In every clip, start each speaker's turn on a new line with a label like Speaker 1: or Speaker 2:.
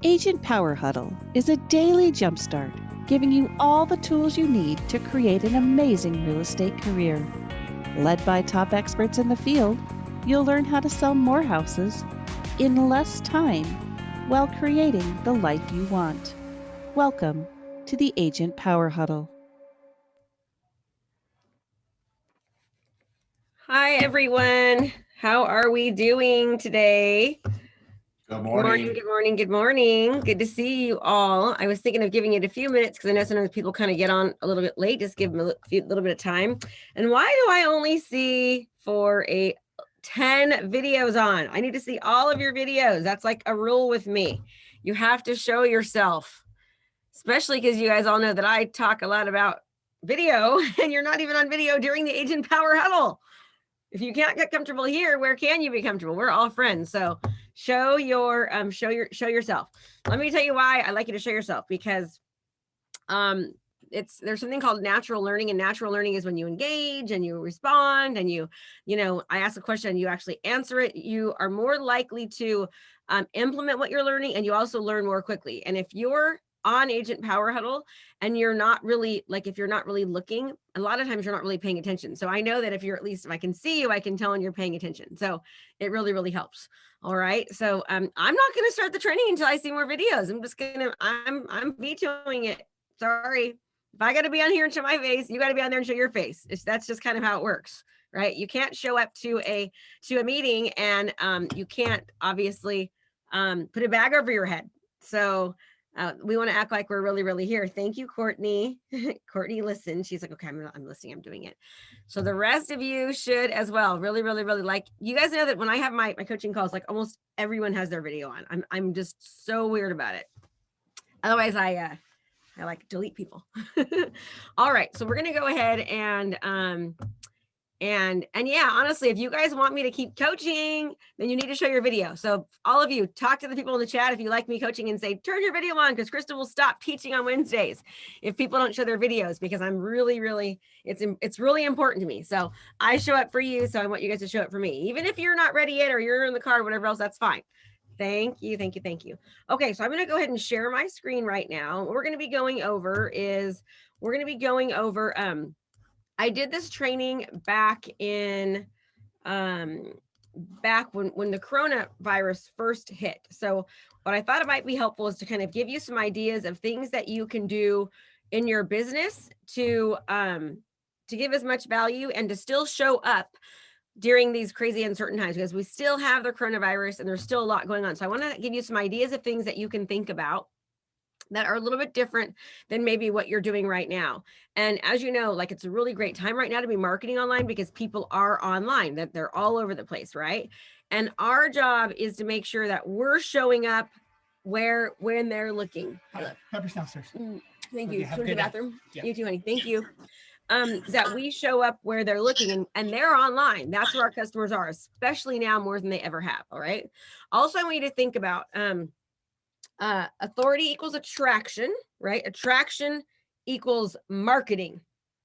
Speaker 1: Agent Power Huddle is a daily jumpstart, giving you all the tools you need to create an amazing real estate career. Led by top experts in the field, you'll learn how to sell more houses in less time while creating the life you want. Welcome to the Agent Power Huddle.
Speaker 2: Hi, everyone. How are we doing today?
Speaker 3: Good morning.
Speaker 2: Good morning. Good morning. Good to see you all. I was thinking of giving it a few minutes because I know sometimes people kind of get on a little bit late. Just give them a little bit of time. And why do I only see 10 videos on? I need to see all of your videos. That's like a rule with me. You have to show yourself, especially because you guys all know that I talk a lot about video and you're not even on video during the Agent Power Huddle. If you can't get comfortable here, where can you be comfortable? We're all friends. So show yourself. Let me tell you why I like you to show yourself, because there's something called natural learning, and natural learning is when you engage and you respond and I ask a question and you actually answer it. You are more likely to implement what you're learning, and you also learn more quickly. And if you're on Agent Power Huddle and you're not really if you're not really looking, a lot of times you're not really paying attention. So I know that if I can see you, I can tell when you're paying attention. So it really, really helps. All right. So I'm not going to start the training until I see more videos. I'm vetoing it. Sorry. If I got to be on here and show my face, you got to be on there and show your face. That's just kind of how it works, right? You can't show up to a meeting and you can't obviously put a bag over your head. So we want to act like we're really, really here. Thank you, Courtney. Courtney listened. She's like, okay, I'm listening. I'm doing it. So the rest of you should as well. Really, really, really like. You guys know that when I have my coaching calls, like almost everyone has their video on. I'm just so weird about it. Otherwise, I like delete people. All right. So we're going to go ahead and yeah, honestly, if you guys want me to keep coaching, then you need to show your video. So all of you, talk to the people in the chat if you like me coaching and say, turn your video on, because Krista will stop teaching on Wednesdays if people don't show their videos, because I'm really, really, it's really important to me. So I show up for you. So I want you guys to show up for me. Even if you're not ready yet, or you're in the car, or whatever else, that's fine. Thank you. Thank you. Thank you. Okay. So I'm going to go ahead and share my screen right now. What we're going to be going over I did this training back in back when the coronavirus first hit. So what I thought it might be helpful is to kind of give you some ideas of things that you can do in your business to give as much value and to still show up during these crazy uncertain times, because we still have the coronavirus and there's still a lot going on. So I want to give you some ideas of things that you can think about that are a little bit different than maybe what you're doing right now. And as you know, it's a really great time right now to be marketing online, because people are online, that they're all over the place, right? And our job is to make sure that we're showing up when they're looking.
Speaker 4: Pepper's downstairs.
Speaker 2: Thank you. Go to the bathroom.
Speaker 4: Yeah.
Speaker 2: You too, honey. Thank you. That we show up where they're looking, and they're online. That's where our customers are, especially now more than they ever have. All right. Also, I want you to think about authority equals attraction, right? Attraction equals marketing.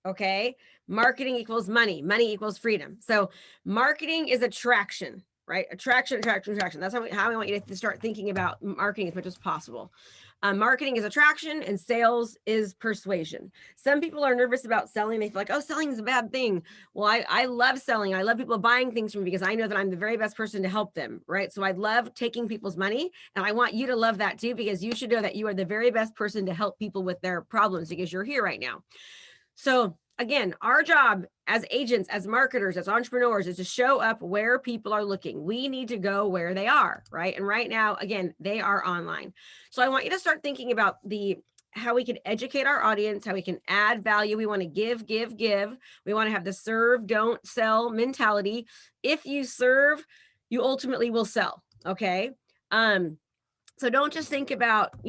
Speaker 2: Okay. Marketing equals money. Money equals freedom. So marketing is attraction, right? Attraction. That's how I want you to start thinking about marketing as much as possible. Marketing is attraction and sales is persuasion. Some people are nervous about selling. They feel like, oh, selling is a bad thing. Well, I love selling. I love people buying things from me because I know that I'm the very best person to help them, right? So I love taking people's money, and I want you to love that too, because you should know that you are the very best person to help people with their problems, because you're here right now. So again, our job as agents, as marketers, as entrepreneurs, is to show up where people are looking. We need to go where they are, right? And right now, again, they are online. So I want you to start thinking about how we can educate our audience, how we can add value. We want to give. We want to have the serve, don't sell mentality. If you serve, you ultimately will sell. Okay. So don't just think about,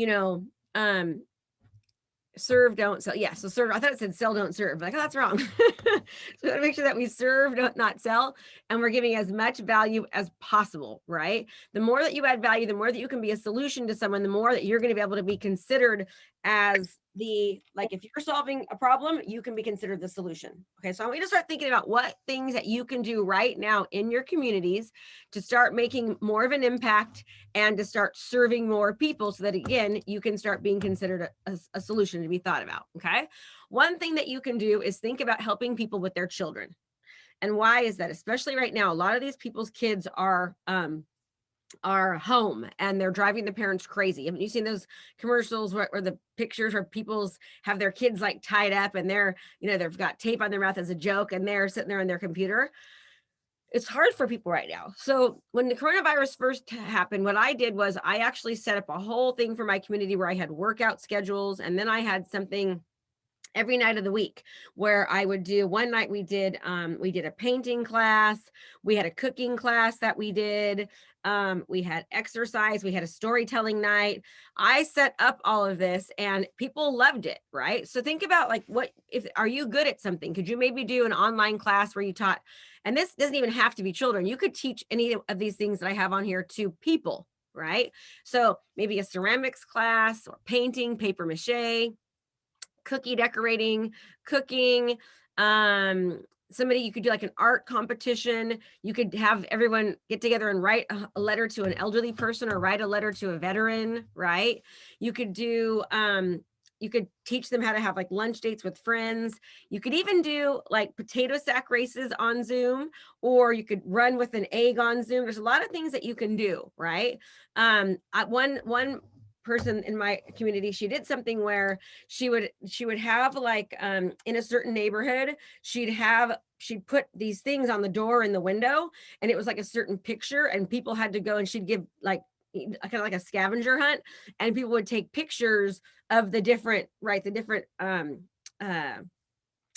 Speaker 2: serve, don't sell. Yeah. So serve, I thought it said sell, don't serve. Like, oh, that's wrong. So we got to make sure that we serve, not sell, and we're giving as much value as possible, right? The more that you add value, the more that you can be a solution to someone, the more that you're going to be able to be considered as if you're solving a problem, you can be considered the solution. Okay, so I want you to start thinking about what things that you can do right now in your communities to start making more of an impact and to start serving more people so that, again, you can start being considered a solution to be thought about. Okay, one thing that you can do is think about helping people with their children. And why is that? Especially right now, a lot of these people's kids are home and they're driving the parents crazy. Haven't you seen those commercials where the pictures where people's have their kids like tied up and they're, they've got tape on their mouth as a joke and they're sitting there on their computer? It's hard for people right now. So when the coronavirus first happened, what I did was I actually set up a whole thing for my community where I had workout schedules, and then I had something every night of the week where I would do. One night we did a painting class, we had a cooking class that we did, we had exercise, we had a storytelling night. I set up all of this and people loved it, right? So think about like, are you good at something? Could you maybe do an online class where you taught, and this doesn't even have to be children, you could teach any of these things that I have on here to people, right? So maybe a ceramics class or painting, paper mache, cookie decorating, cooking, somebody, you could do like an art competition. You could have everyone get together and write a letter to an elderly person or write a letter to a veteran, right? You could do, you could teach them how to have like lunch dates with friends. You could even do like potato sack races on Zoom, or you could run with an egg on Zoom. There's a lot of things that you can do, right? One person in my community, she did something where she would have like in a certain neighborhood, she'd put these things on the door and the window, and it was like a certain picture, and people had to go, and she'd give like kind of like a scavenger hunt, and people would take pictures of the different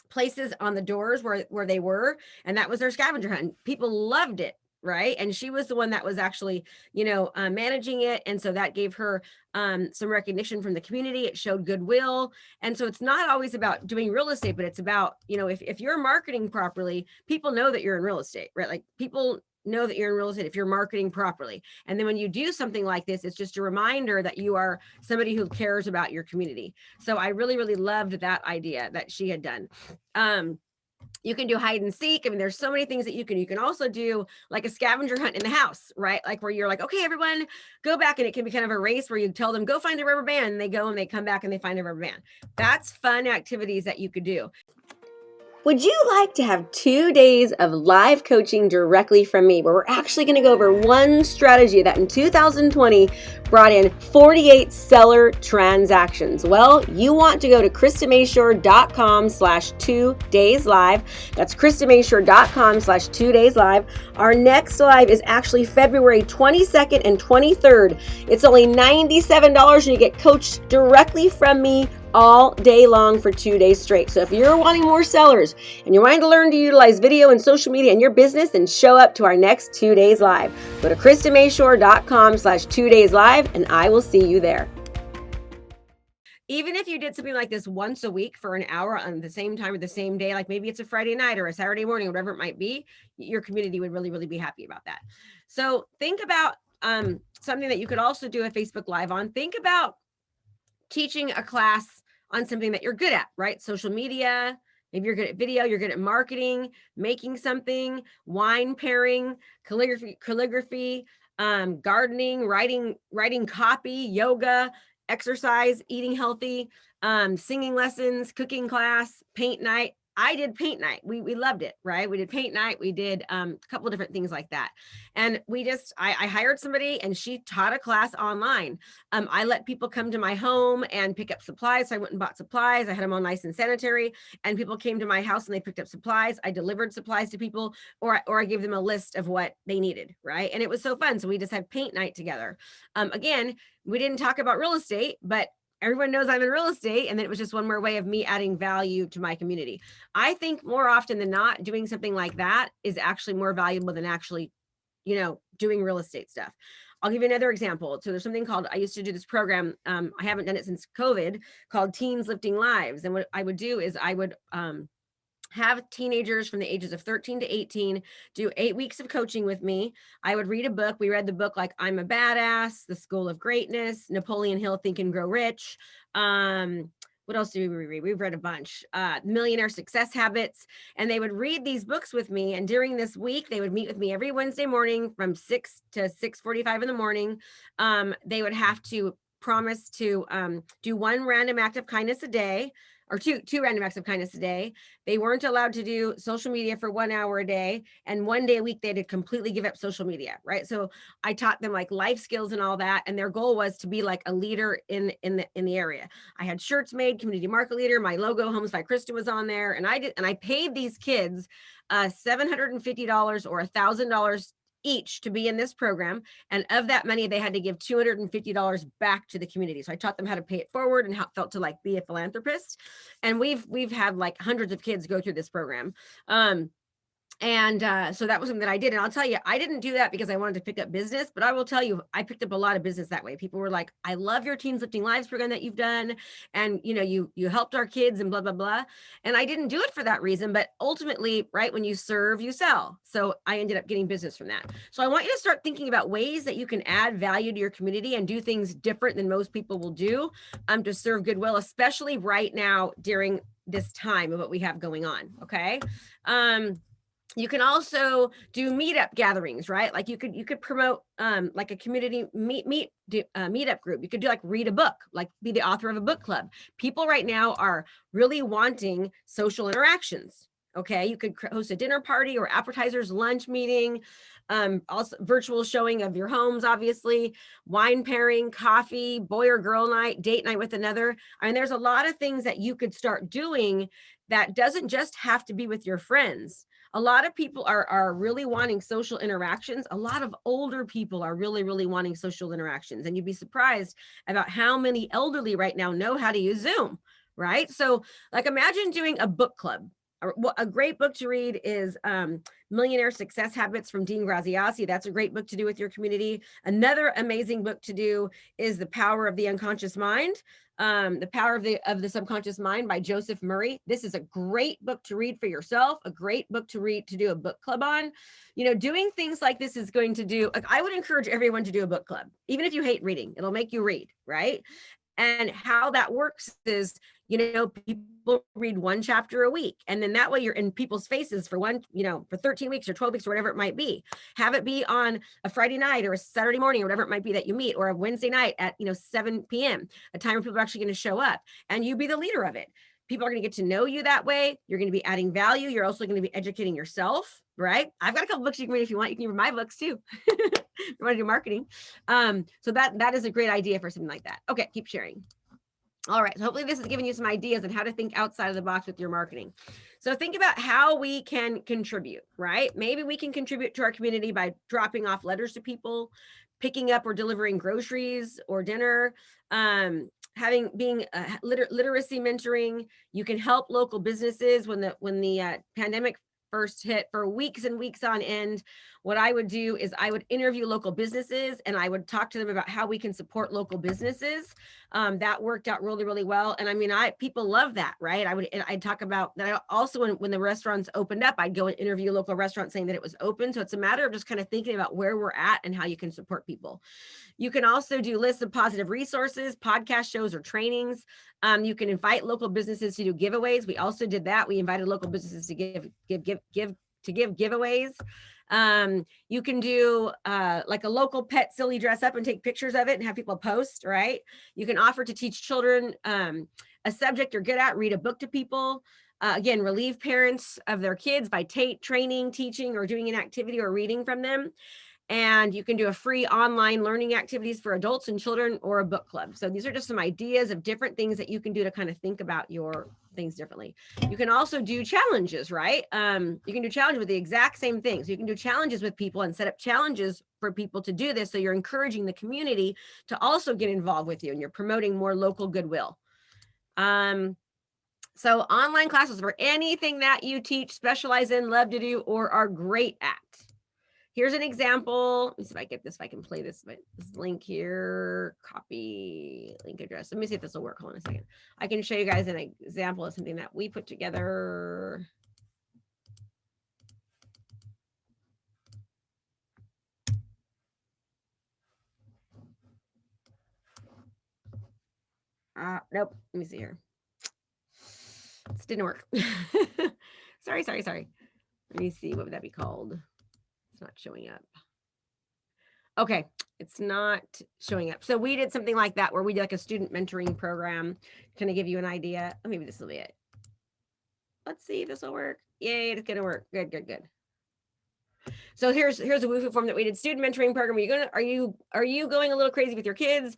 Speaker 2: places on the doors where they were, and that was their scavenger hunt. People loved it, right? And she was the one that was actually, managing it. And so that gave her some recognition from the community. It showed goodwill. And so it's not always about doing real estate, but it's about, if you're marketing properly, people know that you're in real estate, right? Like people know that you're in real estate if you're marketing properly. And then when you do something like this, it's just a reminder that you are somebody who cares about your community. So I really, really loved that idea that she had done. You can do hide and seek. I mean, there's so many things that you can also do like a scavenger hunt in the house, right? Like where you're like, okay, everyone go back, and it can be kind of a race where you tell them, go find a rubber band, and they go and they come back and they find a rubber band. That's fun activities that you could do. Would you like to have 2 days of live coaching directly from me, where we're actually going to go over one strategy that in 2020 brought in 48 seller transactions? Well, you want to go to KristaMashore.com/2dayslive. That's KristaMashore.com/2dayslive. Our next live is actually February 22nd and 23rd. It's only $97, and you get coached directly from me all day long for 2 days straight. So if you're wanting more sellers and you're wanting to learn to utilize video and social media in your business, then show up to our next 2 days live. Go to KristaMashore.com/2dayslive, and I will see you there. Even if you did something like this once a week for an hour on the same time or the same day, like maybe it's a Friday night or a Saturday morning, whatever it might be, your community would really, really be happy about that. So think about something that you could also do a Facebook Live on. Think about teaching a class on something that you're good at, right? Social media, maybe you're good at video, you're good at marketing, making something, wine pairing, calligraphy, gardening, writing copy, yoga, exercise, eating healthy, singing lessons, cooking class, paint night. I did paint night. We loved it, right? We did paint night. We did a couple of different things like that. And I hired somebody, and she taught a class online. I let people come to my home and pick up supplies. So I went and bought supplies. I had them all nice and sanitary, and people came to my house and they picked up supplies. I delivered supplies to people, or I gave them a list of what they needed, right? And it was so fun. So we just had paint night together. Again, we didn't talk about real estate, but everyone knows I'm in real estate, and then it was just one more way of me adding value to my community. I think more often than not, doing something like that is actually more valuable than actually, doing real estate stuff. I'll give you another example. So there's something called, I used to do this program, I haven't done it since COVID, called Teens Lifting Lives. And what I would do is I would have teenagers from the ages of 13 to 18 do 8 weeks of coaching with me. I would read a book. We read the book like I'm a Badass, The School of Greatness, Napoleon Hill, Think and Grow Rich, what else do we read? We've read a bunch. Millionaire Success Habits. And they would read these books with me. And during this week, they would meet with me every Wednesday morning from 6 to 6:45 in the morning. They would have to promise to do one random act of kindness a day, or two random acts of kindness a day. They weren't allowed to do social media for 1 hour a day, and one day a week they had to completely give up social media, right? So I taught them like life skills and all that, and their goal was to be like a leader in the area. I had shirts made, community market leader. My logo, Homes by Krista, was on there, and I paid these kids $750 or $1,000 each to be in this program. And of that money, they had to give $250 back to the community. So I taught them how to pay it forward and how it felt to like be a philanthropist. And we've had like hundreds of kids go through this program. So that was something that I did. And I'll tell you, I didn't do that because I wanted to pick up business, but I will tell you, I picked up a lot of business that way. People were like, I love your Teens Lifting Lives program that you've done. And you helped our kids and blah, blah, blah. And I didn't do it for that reason, but ultimately, right, when you serve, you sell. So I ended up getting business from that. So I want you to start thinking about ways that you can add value to your community and do things different than most people will do to serve goodwill, especially right now during this time of what we have going on. Okay. You can also do meetup gatherings, right? Like you could promote like a community meetup group. You could do like read a book, like be the author of a book club. People right now are really wanting social interactions. Okay, you could host a dinner party or appetizers, lunch meeting, also virtual showing of your homes, obviously, wine pairing, coffee, boy or girl night, date night with another. I mean, there's a lot of things that you could start doing that doesn't just have to be with your friends. A lot of people are really wanting social interactions. A lot of older people are really, really wanting social interactions. And you'd be surprised about how many elderly right now know how to use Zoom, right? So like imagine doing a book club. A great book to read is Millionaire Success Habits from Dean Graziosi. That's a great book to do with your community. Another amazing book to do is The Power of the Unconscious Mind. The Power of the Subconscious Mind by Joseph Murray. This is a great book to read for yourself, a great book to read, to do a book club on. Doing things like this is going to do, like I would encourage everyone to do a book club, even if you hate reading, it'll make you read, right? And how that works is, people read one chapter a week. And then that way you're in people's faces for for 13 weeks or 12 weeks or whatever it might be. Have it be on a Friday night or a Saturday morning or whatever it might be that you meet, or a Wednesday night at, 7 p.m., a time where people are actually going to show up, and you be the leader of it. People are going to get to know you that way. You're going to be adding value. You're also going to be educating yourself, right? I've got a couple books you can read if you want. You can read my books too. If you want to do marketing. So that is a great idea for something like that. Okay, keep sharing. All right, so hopefully this is giving you some ideas on how to think outside of the box with your marketing. So think about how we can contribute, right? Maybe we can contribute to our community by dropping off letters to people, picking up or delivering groceries or dinner, being literacy mentoring. You can help local businesses when the pandemic first hit for weeks and weeks on end. What I would do is I would interview local businesses and I would talk to them about how we can support local businesses. That worked out really, really well. And I mean, people love that, right? I'd talk about that. I also, when the restaurants opened up, I'd go and interview a local restaurant saying that it was open. So it's a matter of just kind of thinking about where we're at and how you can support people. You can also do lists of positive resources, podcast shows, or trainings. You can invite local businesses to do giveaways. We also did that. We invited local businesses to give giveaways. You can do like a local pet silly dress up and take pictures of it and have people post, right? You can offer to teach children a subject you're good at, read a book to people. Again, relieve parents of their kids by training, teaching, or doing an activity or reading from them. And you can do a free online learning activities for adults and children, or a book club. So these are just some ideas of different things that you can do to kind of think about your things differently. You can also do challenges, right? You can do challenges with the exact same things. You can do challenges with people and set up challenges for people to do this. So you're encouraging the community to also get involved with you, and you're promoting more local goodwill. So online classes for anything that you teach, specialize in, love to do, or are great at. Here's an example. Let me see if I get this, if I can play this link here, copy link address. Let me see if this will work. Hold on a second. I can show you guys an example of something that we put together. Nope. Let me see here. this didn't work. Sorry. Let me see, what would that be called? It's not showing up. Okay, it's not showing up. So we did something like that where we did like a student mentoring program. Can I give you an idea? Oh, maybe this will be it. Let's see if this will work. Yay, it's gonna work. Good. So here's a WooFoo form that we did. Student mentoring program. Are you going a little crazy with your kids?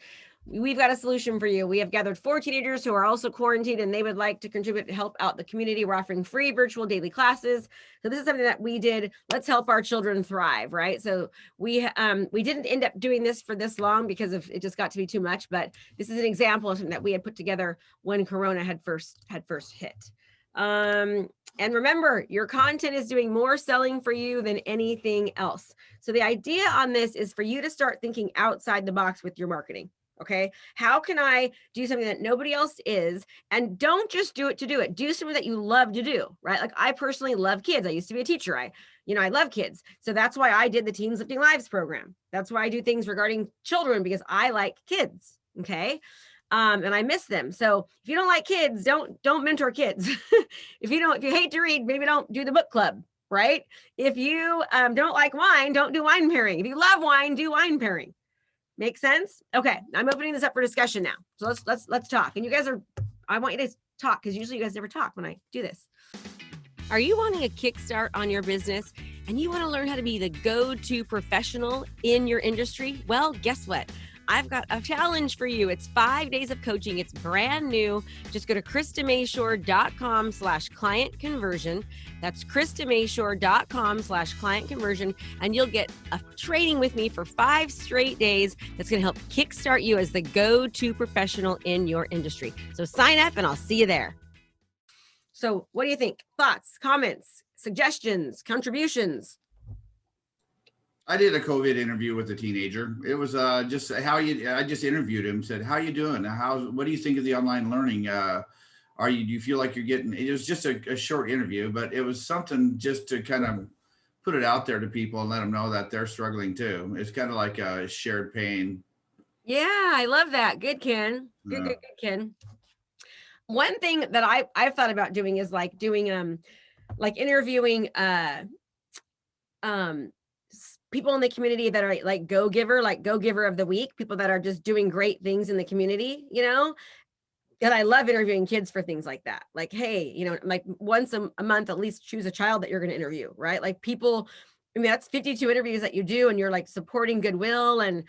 Speaker 2: We've got a solution for you. We have gathered 4 teenagers who are also quarantined and they would like to contribute to help out the community. We're offering free virtual daily classes. So this is something that we did. Let's help our children thrive, right? So we didn't end up doing this for this long because it just got to be too much, but this is an example of something that we had put together when Corona had first hit. And remember, your content is doing more selling for you than anything else. So the idea on this is for you to start thinking outside the box with your marketing. Okay, how can I do something that nobody else is? And don't just do it to do it. Do something that you love to do, right? Like I personally love kids. I used to be a teacher. I love kids. So that's why I did the Teens Lifting Lives program. That's why I do things regarding children, because I like kids. Okay. And I miss them. So if you don't like kids, don't mentor kids. if you hate to read, maybe don't do the book club, right? If you don't like wine, don't do wine pairing. If you love wine, do wine pairing. Make sense? Okay, I'm opening this up for discussion now. So let's talk. And you guys I want you to talk because usually you guys never talk when I do this. Are you wanting a kickstart on your business and you want to learn how to be the go-to professional in your industry? Well, guess what? I've got a challenge for you. It's 5 days of coaching. It's brand new. Just go to KristaMashore.com/client conversion. That's KristaMashore.com/client conversion. And you'll get a training with me for 5 straight days that's going to help kickstart you as the go-to professional in your industry. So sign up and I'll see you there. So what do you think? Thoughts, comments, suggestions, contributions?
Speaker 3: I did a COVID interview with a teenager. It was I just interviewed him, said, how you doing? What do you think of the online learning? Do you feel like you're getting, it was just a short interview, but it was something just to kind of put it out there to people and let them know that they're struggling too. It's kind of like a shared pain.
Speaker 2: Yeah, I love that. Good, Ken. Good, Ken. One thing that I've thought about doing is like doing, like interviewing, people in the community that are like go-giver of the week, people that are just doing great things in the community, and I love interviewing kids for things like that. Like, hey, like once a month, at least choose a child that you're going to interview, right? Like people, that's 52 interviews that you do and you're like supporting goodwill and,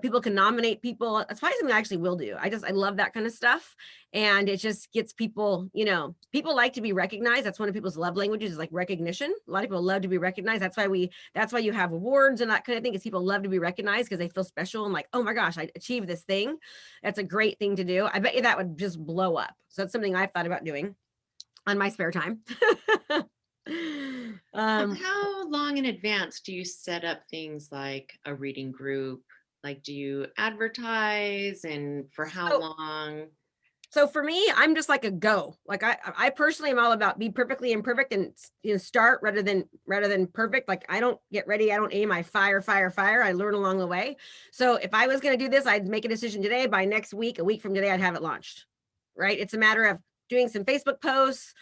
Speaker 2: people can nominate people. That's probably something I actually will do. I love that kind of stuff. And it just gets people, people like to be recognized. That's one of people's love languages is like recognition. A lot of people love to be recognized. That's why you have awards and that kind of thing, is people love to be recognized because they feel special and like, oh my gosh, I achieved this thing. That's a great thing to do. I bet you that would just blow up. So that's something I've thought about doing on my spare time.
Speaker 4: How long in advance do you set up things like a reading group? Like, do you advertise, and for how long?
Speaker 2: So for me, I'm just like a go. Like I personally am all about be perfectly imperfect and start rather than perfect. Like I don't get ready. I don't aim. I fire. I learn along the way. So if I was going to do this, I'd make a decision today. By next week, a week from today, I'd have it launched. Right. It's a matter of doing some Facebook posts,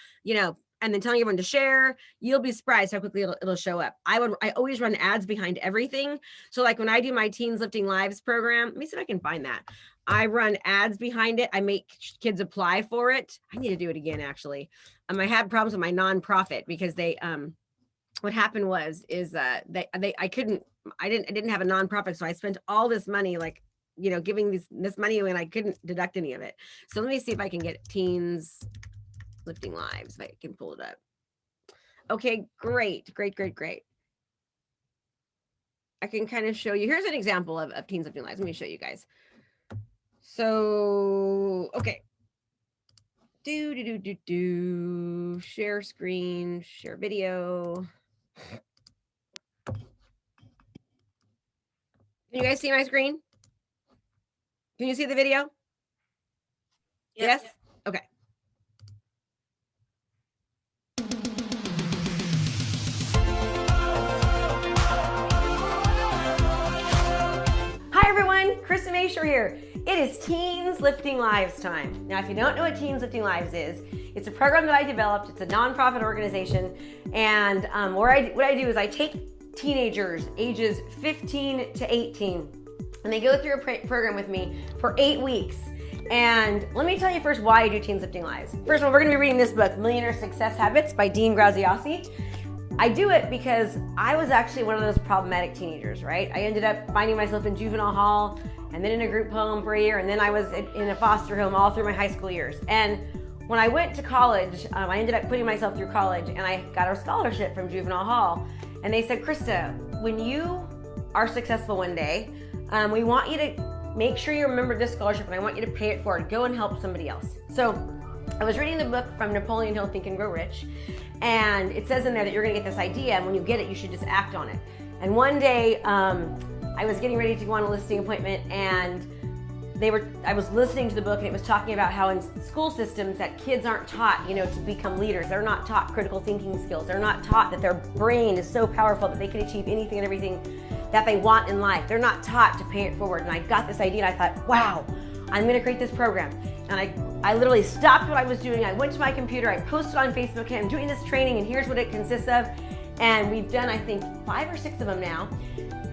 Speaker 2: and then telling everyone to share. You'll be surprised how quickly it'll show up. I always run ads behind everything. So like when I do my Teens Lifting Lives program, let me see if I can find that. I run ads behind it. I make kids apply for it. I need to do it again, actually. I had problems with my nonprofit because they, what happened I didn't have a nonprofit. So I spent all this money, like, giving this money and I couldn't deduct any of it. So let me see if I can get Teens Lifting Lives, if I can pull it up. Okay, great. I can kind of show you. Here's an example of Teens Lifting Lives. Let me show you guys. So, okay. Share screen, share video. Can you guys see my screen? Can you see the video? Yes? Okay. Krista Mashore here. It is Teens Lifting Lives time. Now, if you don't know what Teens Lifting Lives is, it's a program that I developed. It's a nonprofit organization. And what I do is I take teenagers ages 15 to 18, and they go through a program with me for 8 weeks. And let me tell you first why I do Teens Lifting Lives. First of all, we're gonna be reading this book, Millionaire Success Habits by Dean Graziosi. I do it because I was actually one of those problematic teenagers, right? I ended up finding myself in juvenile hall and then in a group home for a year, and then I was in a foster home all through my high school years. And when I went to college, I ended up putting myself through college, and I got a scholarship from juvenile hall. And they said, Krista, when you are successful one day, we want you to make sure you remember this scholarship, and I want you to pay it forward. Go and help somebody else. So I was reading the book from Napoleon Hill, Think and Grow Rich, and it says in there that you're gonna get this idea, and when you get it, you should just act on it. And one day, I was getting ready to go on a listing appointment, and I was listening to the book, and it was talking about how in school systems that kids aren't taught, to become leaders. They're not taught critical thinking skills. They're not taught that their brain is so powerful that they can achieve anything and everything that they want in life. They're not taught to pay it forward. And I got this idea, and I thought, wow, I'm gonna create this program. And I literally stopped what I was doing. I went to my computer, I posted on Facebook, hey, I'm doing this training, and here's what it consists of. And we've done, I think, 5 or 6 of them now.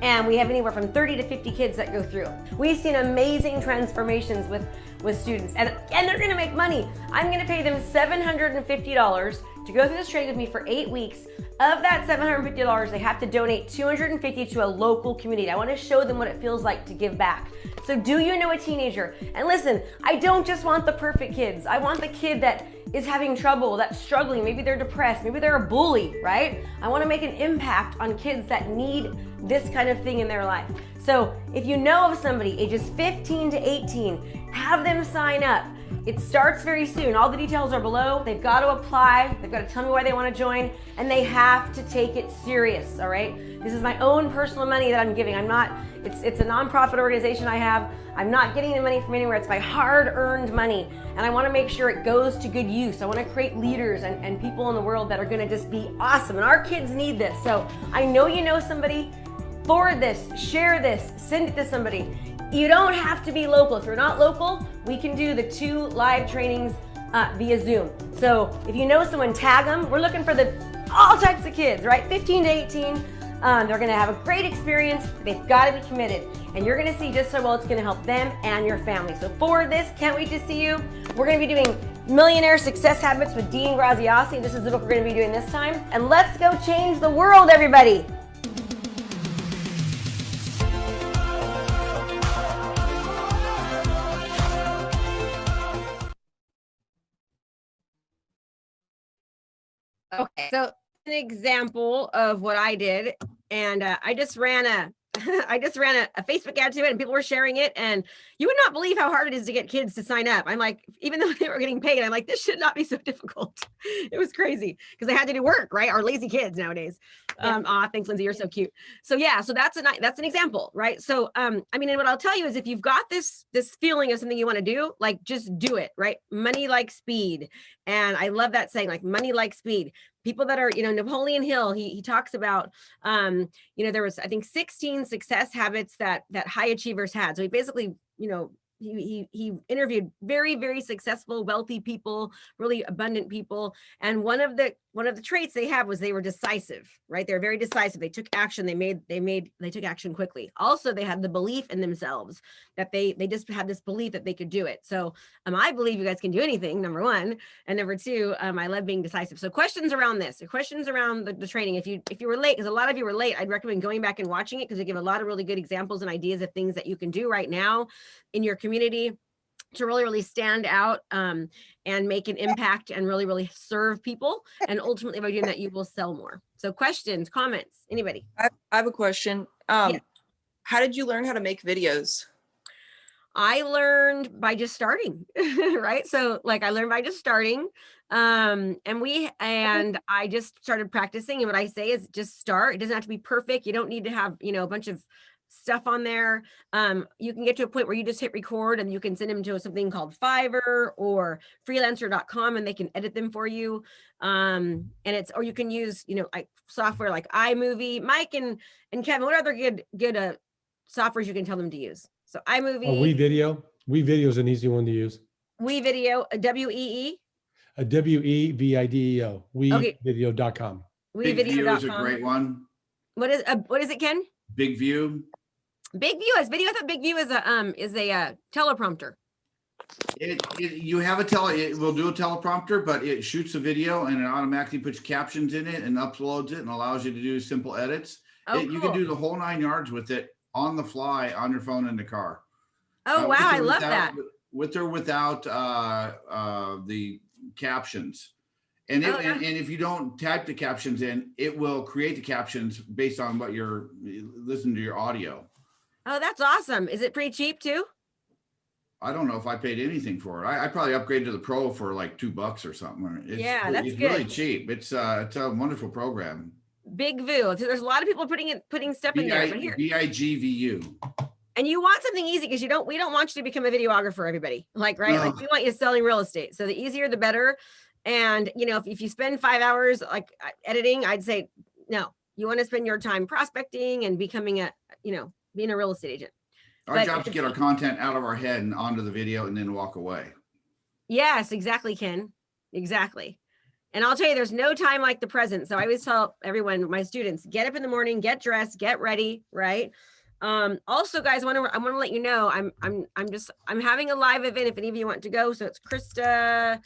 Speaker 2: And we have anywhere from 30 to 50 kids that go through. We've seen amazing transformations with students, and they're gonna make money. I'm gonna pay them $750 to go through this training with me for 8 weeks. Of that $750, they have to donate $250 to a local community. I wanna show them what it feels like to give back. So do you know a teenager? And listen, I don't just want the perfect kids. I want the kid that is having trouble, that's struggling, maybe they're depressed, maybe they're a bully, right? I wanna make an impact on kids that need this kind of thing in their life. So if you know of somebody ages 15 to 18, have them sign up. It starts very soon. All the details are below. They've got to apply. They've got to tell me why they want to join, and they have to take it serious, all right? This is my own personal money that I'm giving. It's a nonprofit organization I have. I'm not getting the money from anywhere. It's my hard-earned money, and I want to make sure it goes to good use. I want to create leaders and people in the world that are going to just be awesome, and our kids need this. So I know you know somebody. Forward this, share this, send it to somebody. You don't have to be local. If you're not local, we can do the 2 live trainings via Zoom. So if you know someone, tag them. We're looking for all types of kids, right? 15 to 18. They're gonna have a great experience. They've gotta be committed. And you're gonna see just how well it's gonna help them and your family. So forward this, can't wait to see you. We're gonna be doing Millionaire Success Habits with Dean Graziosi. This is the book we're gonna be doing this time. And let's go change the world, everybody. Okay, so an example of what I did, and I just ran a Facebook ad to it, and people were sharing it, and you would not believe how hard it is to get kids to sign up. I'm like, even though they were getting paid, I'm like, this should not be so difficult. It was crazy because they had to do work, right? Our lazy kids nowadays. Thanks, Lindsay, you're so cute. So yeah, so that's an example, right? So and what I'll tell you is, if you've got this feeling of something you want to do, like, just do it, right? Money like speed. And I love that saying, like, money like speed. People that are, Napoleon Hill, he talks about, there was, I think, 16 success habits that high achievers had. So he basically, he interviewed very, very successful, wealthy people, really abundant people. And one of the traits they have was they were decisive, right? They were very decisive. They took action. They took action quickly. Also, they had the belief in themselves that they just had this belief that they could do it. So I believe you guys can do anything, number one. And number two, I love being decisive. So questions around this, questions around the training. If you were late, because a lot of you were late, I'd recommend going back and watching it, because they give a lot of really good examples and ideas of things that you can do right now in your community to really, really stand out and make an impact and really, really serve people. And ultimately, by doing that, you will sell more. So questions, comments, anybody?
Speaker 5: I have a question.
Speaker 2: Yeah.
Speaker 5: How did you learn how to make videos?
Speaker 2: I learned by just starting, right? So I learned by just starting. And I just started practicing. And what I say is just start. It doesn't have to be perfect. You don't need to have, a bunch of stuff on there. You can get to a point where you just hit record and you can send them to something called Fiverr or freelancer.com, and they can edit them for you. Or you can use, like software like iMovie. Mike and Kevin, what other good softwares you can tell them to use? So iMovie.
Speaker 6: We video is an easy one to use.
Speaker 2: We Video, WEE.
Speaker 6: A WEVIDEO.
Speaker 2: Okay.
Speaker 6: WeVideo.com.
Speaker 3: Big View is a
Speaker 2: WeVideo.com.
Speaker 3: great one.
Speaker 2: What is it, Ken?
Speaker 3: Big View.
Speaker 2: Big View is video. I thought Big View is a teleprompter.
Speaker 3: You have it will do a teleprompter, but it shoots a video and it automatically puts captions in it and uploads it and allows you to do simple edits.
Speaker 2: Oh,
Speaker 3: You can do the whole 9 yards with it on the fly on your phone in the car.
Speaker 2: Oh, wow. I love that.
Speaker 3: With or without the captions. And and if you don't type the captions in, it will create the captions based on what you're listening to your audio.
Speaker 2: Oh, that's awesome. Is it pretty cheap too?
Speaker 3: I don't know if I paid anything for it. I probably upgraded to the Pro for like $2 or something.
Speaker 2: That's
Speaker 3: it's
Speaker 2: good.
Speaker 3: Really cheap. It's a wonderful program.
Speaker 2: Big View. There's a lot of people putting stuff in there. But here,
Speaker 3: BIGVU.
Speaker 2: and you want something easy because we don't want you to become a videographer, everybody. Like, right?
Speaker 3: No.
Speaker 2: Like we want you selling real estate. So the easier the better. And if you spend 5 hours like editing, I'd say no. You want to spend your time prospecting and becoming being a real estate agent.
Speaker 3: Our job is to get our content out of our head and onto the video and then walk away.
Speaker 2: Yes, exactly, Ken. Exactly. And I'll tell you, there's no time like the present. So I always tell everyone, my students, get up in the morning, get dressed, get ready, right? Also, guys, I want to let you know, I'm having a live event if any of you want to go. So it's Krista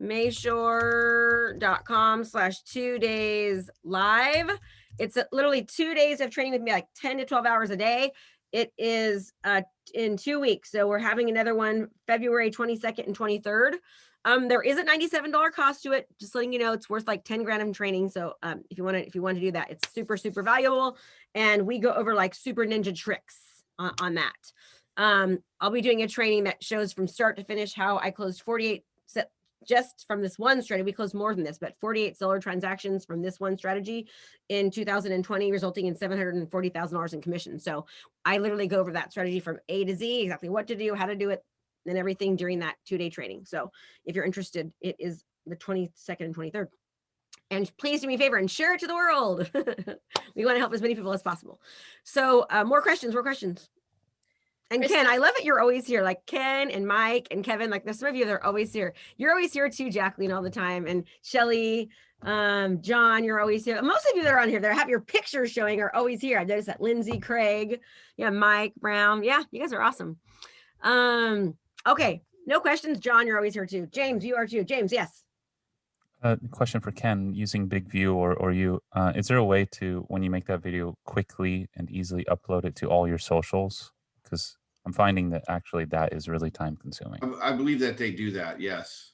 Speaker 2: Mashore.com/2 days live. It's literally 2 days of training with me, like 10 to 12 hours a day. It is in 2 weeks. So we're having another one February 22nd and 23rd. There is a $97 cost to it. Just letting you know, it's worth like 10 grand of training. So if you want to do that, it's super, super valuable. And we go over like super ninja tricks on that. I'll be doing a training that shows from start to finish how I closed 48 just from this one strategy. We closed more than this, but 48 seller transactions from this one strategy in 2020, resulting in $740,000 in commission. So I literally go over that strategy from A to Z, exactly what to do, how to do it, and everything during that 2-day training. So if you're interested, it is the 22nd and 23rd. And please do me a favor and share it to the world. We want to help as many people as possible. So more questions. And Ken, I love it. You're always here. Like Ken and Mike and Kevin, like there's some of you that are always here. You're always here too, Jacqueline, all the time. And Shelly, John, you're always here. Most of you that are on here that have your pictures showing are always here. I've noticed that. Lindsay, Craig, Mike, Brown. Yeah, you guys are awesome. Okay, no questions. John, you're always here too. James, you are too. James, yes.
Speaker 7: Question for Ken, using Big View or you, is there a way to, when you make that video, quickly and easily upload it to all your socials? Because I'm finding that actually that is really time consuming.
Speaker 3: I believe that they do that. Yes.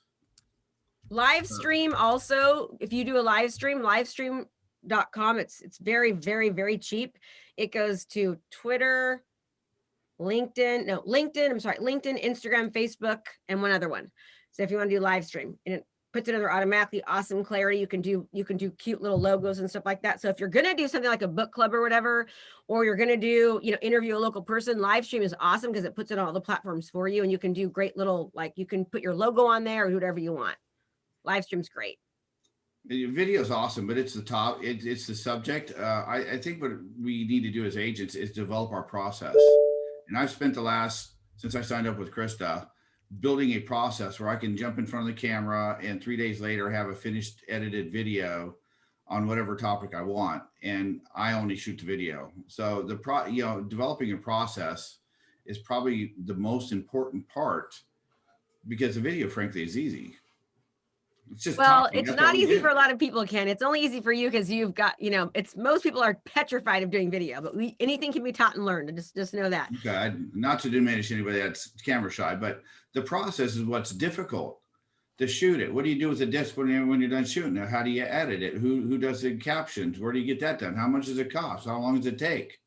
Speaker 2: Live stream also, if you do a livestream.com, it's very, very, very cheap. It goes to Twitter, LinkedIn, Instagram, Facebook, and one other one. So if you want to do live stream, and it puts it under automatically awesome clarity. You can do cute little logos and stuff like that. So if you're going to do something like a book club or whatever, or you're going to do, interview a local person, live stream is awesome because it puts it on all the platforms for you. And you can do great little, like you can put your logo on there or do whatever you want. Live stream's great.
Speaker 3: The video is awesome, but it's the top. It's the subject. I think what we need to do as agents is develop our process. And I've spent since I signed up with Krista, building a process where I can jump in front of the camera and 3 days later have a finished edited video on whatever topic I want. And I only shoot the video. So developing a process is probably the most important part, because the video, frankly, is easy. It's just
Speaker 2: it's not easy for a lot of people, Ken. It's only easy for you because you've got, most people are petrified of doing video, but anything can be taught and learned. Just know that.
Speaker 3: Okay, not to diminish anybody that's camera shy, but the process is what's difficult to shoot it. What do you do with the disc when you're done shooting it? How do you edit it? Who does the captions? Where do you get that done? How much does it cost? How long does it take?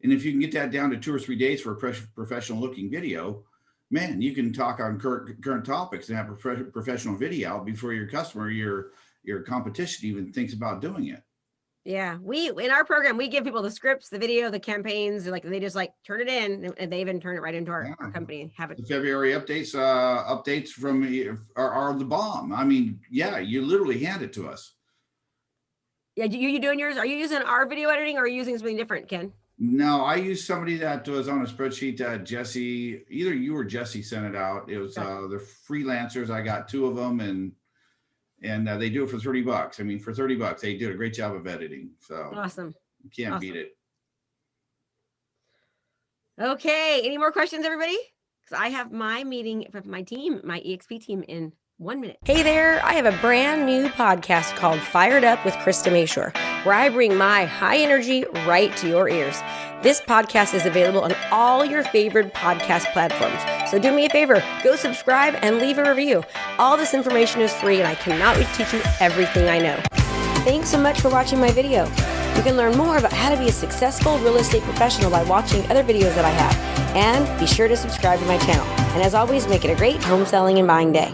Speaker 3: And if you can get that down to 2 or 3 days for a professional looking video, man, you can talk on current topics and have a professional video out before your customer, your competition even thinks about doing it.
Speaker 2: Yeah, in our program, we give people the scripts, the video, the campaigns, like they just like turn it in, and they even turn it right into our company and have it.
Speaker 3: The February updates from are the bomb. I mean, yeah, you literally hand it to us.
Speaker 2: Yeah, you doing yours? Are you using our video editing or are you using something different, Ken?
Speaker 3: No, I used somebody that was on a spreadsheet that Jesse, either you or Jesse sent it out. It was they're freelancers. I got 2 of them, and they do it for $30. I mean, for $30, they did a great job of editing. So
Speaker 2: Awesome.
Speaker 3: you can't beat it.
Speaker 2: Okay. Any more questions, everybody? Because I have my meeting with my team, my EXP team, in 1 minute. Hey there, I have a brand new podcast called Fired Up with Krista Mashore, where I bring my high energy right to your ears. This podcast is available on all your favorite podcast platforms. So do me a favor, go subscribe and leave a review. All this information is free and I cannot wait to teach you everything I know. Thanks so much for watching my video. You can learn more about how to be a successful real estate professional by watching other videos that I have. And be sure to subscribe to my channel. And as always, make it a great home selling and buying day.